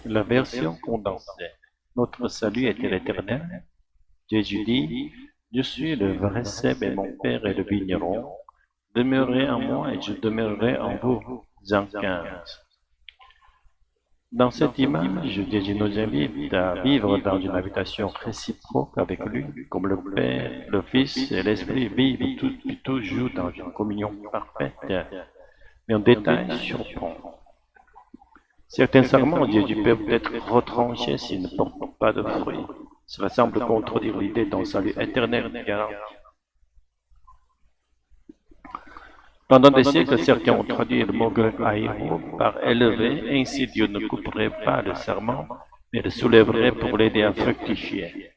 La version condensée. Notre salut est l'éternel. Jésus dit, je suis le vrai cep et mon Père est le vigneron. Demeurez en moi et je demeurerai en vous. Jean 15. Dans cette image, Jésus nous invite à vivre dans une habitation réciproque avec lui, comme le Père, le Fils et l'Esprit vivent toujours dans une communion parfaite. Mais un détail surprend. Certains serments de Jésus peuvent être retranchés s'ils ne portent pas de fruits. Cela semble contredire l'idée d'un salut éternel garanti. Pendant des siècles, certains ont traduit le mot grec aïro par élevé, ainsi Dieu ne couperait pas le serment, mais le soulèverait pour l'aider à fructifier.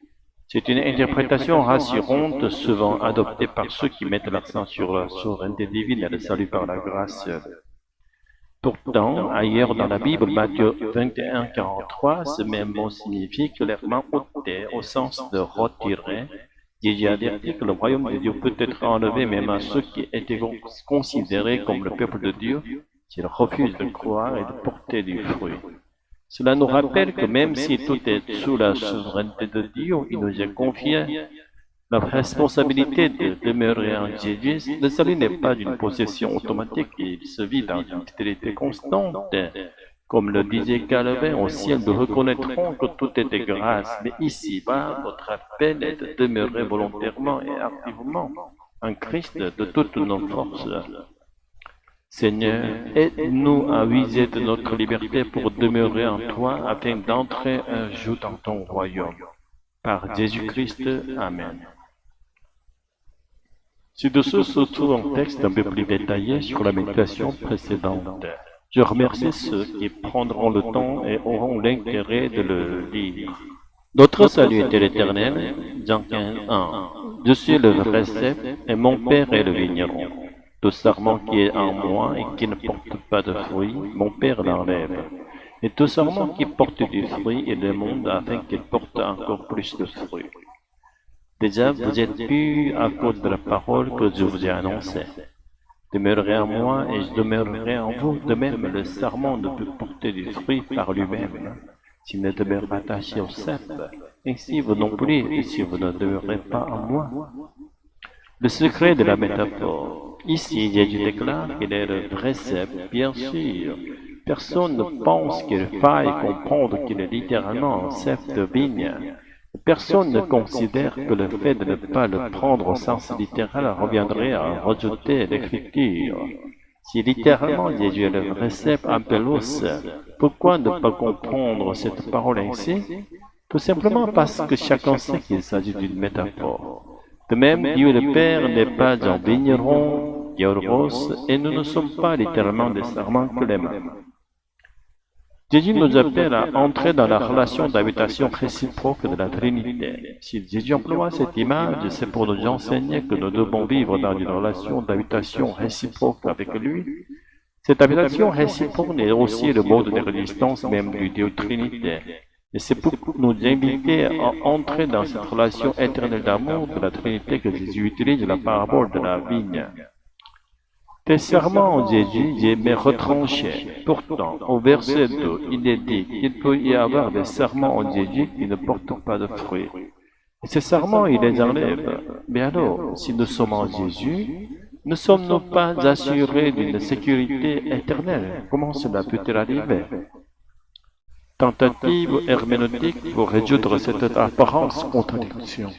C'est une interprétation rassurante, souvent adoptée par ceux qui mettent l'accent sur la souveraineté divine et le salut par la grâce seule. Pourtant, ailleurs dans la Bible, Matthieu 21, 43, ce même mot signifie clairement ôter, au sens de retirer. Jésus avertit que le royaume de Dieu peut être enlevé même à ceux qui étaient considérés comme le peuple de Dieu, s'ils refusent de croire et de porter du fruit. Cela nous rappelle que même si tout est sous la souveraineté de Dieu, il nous a confié la responsabilité de demeurer en Jésus. Le salut n'est pas une possession automatique, il se vit dans une fidélité constante. Comme le disait Calvin, au ciel nous reconnaîtrons que tout était grâce, mais ici-bas, votre appel est de demeurer volontairement et activement en Christ de toutes nos forces. Seigneur, aide-nous à user de notre liberté pour demeurer en toi afin d'entrer un jour dans ton royaume. Par Jésus-Christ, Amen. Ci-dessous se trouve un texte un peu plus détaillé sur la méditation précédente. Je remercie ceux qui prendront le temps et auront l'intérêt de le lire. Notre salut est l'éternel, Jean 15, 1. Je suis le vrai cep et mon Père est le vigneron. Tout sarment qui est en moi et qui ne porte pas de fruits, mon Père l'enlève. Et tout sarment qui porte du fruit, il le monte afin qu'il porte encore plus de fruits. Déjà, vous êtes purs à cause de la parole que je vous ai annoncée. Demeurez en moi et je demeurerai en vous. De même, le sarment ne peut porter du fruit par lui-même s'il ne demeure pas attaché au cep. Ainsi, vous non plus, si vous ne demeurez pas en moi. Le secret de la métaphore. Ici, Jésus déclare qu'il est le vrai cep, bien sûr. Personne ne pense qu'il faille comprendre qu'il est littéralement un cep de vigne. Personne ne considère que le fait de ne pas le prendre au sens littéral reviendrait à rejeter l'écriture. Si littéralement Jésus est le vrai cep apelos, pourquoi ne pas comprendre cette parole ainsi? Tout simplement parce que chacun sait qu'il s'agit d'une métaphore. De même, Dieu le Père n'est pas un vigneron, Yorgos, et nous ne sommes pas littéralement des serments que les mêmes. Jésus nous appelle à entrer dans la relation d'habitation réciproque de la Trinité. Si Jésus emploie cette image, c'est pour nous enseigner que nous devons vivre dans une relation d'habitation réciproque avec lui. Cette habitation réciproque est aussi le mode de résistance même du Dieu Trinité. Et c'est pour nous inviter à entrer dans cette relation éternelle d'amour de la Trinité que Jésus utilise la parabole de la vigne. Tes serments en Jésus m'est retranché. Pourtant, au verset 2, il est dit qu'il peut y avoir des serments en Jésus qui ne portent pas de fruits. Et ces serments, il les enlève. Mais alors, si nous sommes en Jésus, ne sommes-nous pas assurés d'une sécurité éternelle? Comment cela peut-il arriver? Tentative herméneutique pour résoudre cette apparence contradiction.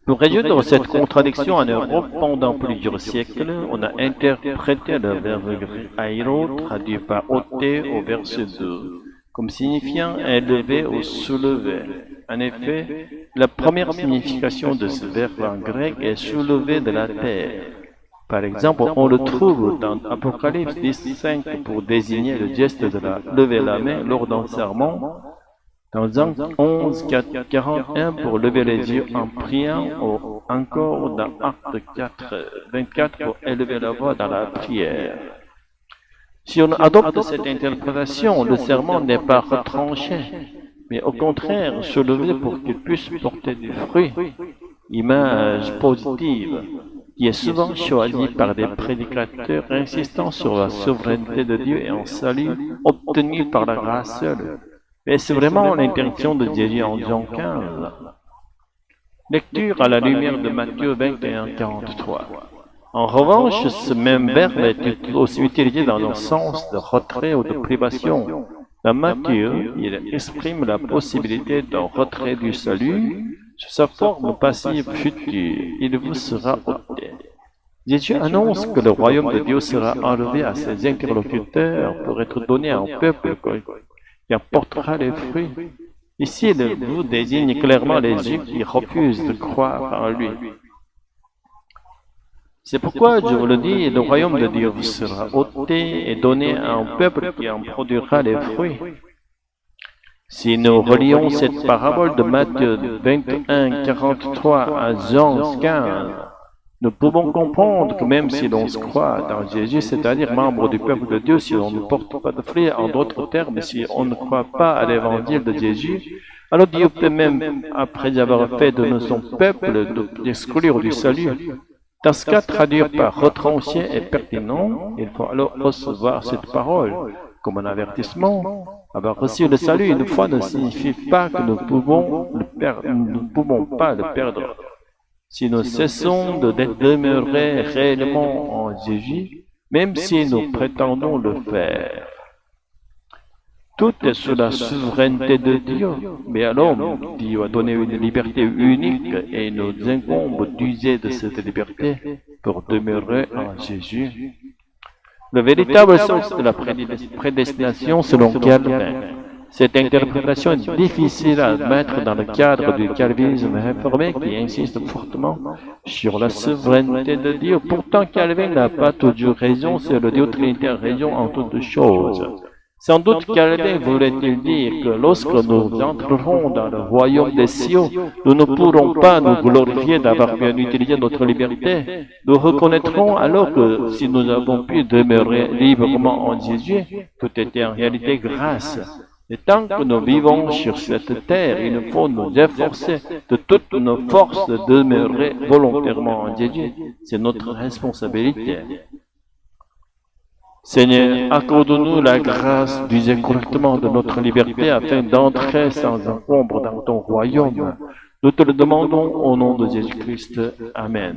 Pour résoudre cette contradiction en Europe, pendant plusieurs siècles, on a interprété le verbe grec airo, traduit par ôter au verset 2, comme signifiant élever ou soulever. En effet, la première signification de ce verbe en grec est soulever de la terre. Par exemple, on le trouve dans Apocalypse 10.5 pour désigner le geste de lever la main lors d'un sermon, dans Jean 11.41 pour lever les yeux en priant, ou encore dans Acte 4.24 pour élever la voix dans la prière. Si on adopte cette interprétation, le sermon n'est pas retranché, mais au contraire soulevé pour qu'il puisse porter du fruit, image positive, qui est souvent choisie par des prédicateurs insistant sur la souveraineté de Dieu et en salut obtenus par la grâce seule. Et c'est vraiment l'intention de Jésus en Jean 15. Lecture à la lumière de Matthieu 21, 43. En revanche, ce même verbe est aussi utilisé dans un sens de retrait ou de privation. Dans Matthieu, il exprime la possibilité d'un retrait du salut sous sa forme passive future. Il vous sera ôté. Jésus annonce que le royaume de Dieu sera enlevé à ses interlocuteurs pour être donné à un peuple qui apportera les fruits. Ici, le vous désigne clairement les Juifs qui refusent de croire en lui. C'est pourquoi, je vous le dis, le royaume de Dieu vous sera ôté et donné à un peuple qui en produira les fruits. Si nous relions cette parabole de Matthieu 21, 43 à Jean 15, nous pouvons comprendre que même si l'on se croit dans Jésus, c'est-à-dire membre du peuple de Dieu, si on ne porte pas de fruits, en d'autres termes, si on ne croit pas à l'évangile de Jésus, alors Dieu peut même, après avoir fait de son peuple, l'exclure du salut. Dans ce cas, traduire par retranché est pertinent. Il faut alors recevoir cette parole comme un avertissement. Avoir reçu le salut une fois ne signifie pas que nous ne pouvons pas le perdre. Si nous cessons de demeurer réellement en Jésus, même si nous prétendons le faire. Tout est sous la souveraineté de Dieu, mais à l'homme, Dieu a donné une liberté unique et il nous incombe d'user de cette liberté pour demeurer en Jésus. Le véritable sens de la prédestination selon Calvin. Cette interprétation est difficile à admettre dans le cadre du calvinisme réformé qui insiste fortement sur la souveraineté de Dieu. Pourtant, Calvin n'a pas toujours raison, c'est le Dieu trinitaire raison en toutes choses. Sans doute Calvin voulait-il dire que lorsque nous entrerons dans le royaume des cieux, nous ne pourrons pas nous glorifier d'avoir bien utilisé notre liberté. Nous reconnaîtrons alors que si nous avons pu demeurer librement en Jésus, tout était en réalité grâce. Et tant que nous vivons sur cette terre, il faut nous efforcer de toutes nos forces de demeurer volontairement en Jésus. C'est notre responsabilité. Seigneur, accorde-nous la grâce d'user correctement de notre liberté afin d'entrer sans encombre dans ton royaume. Nous te le demandons au nom de Jésus-Christ. Amen.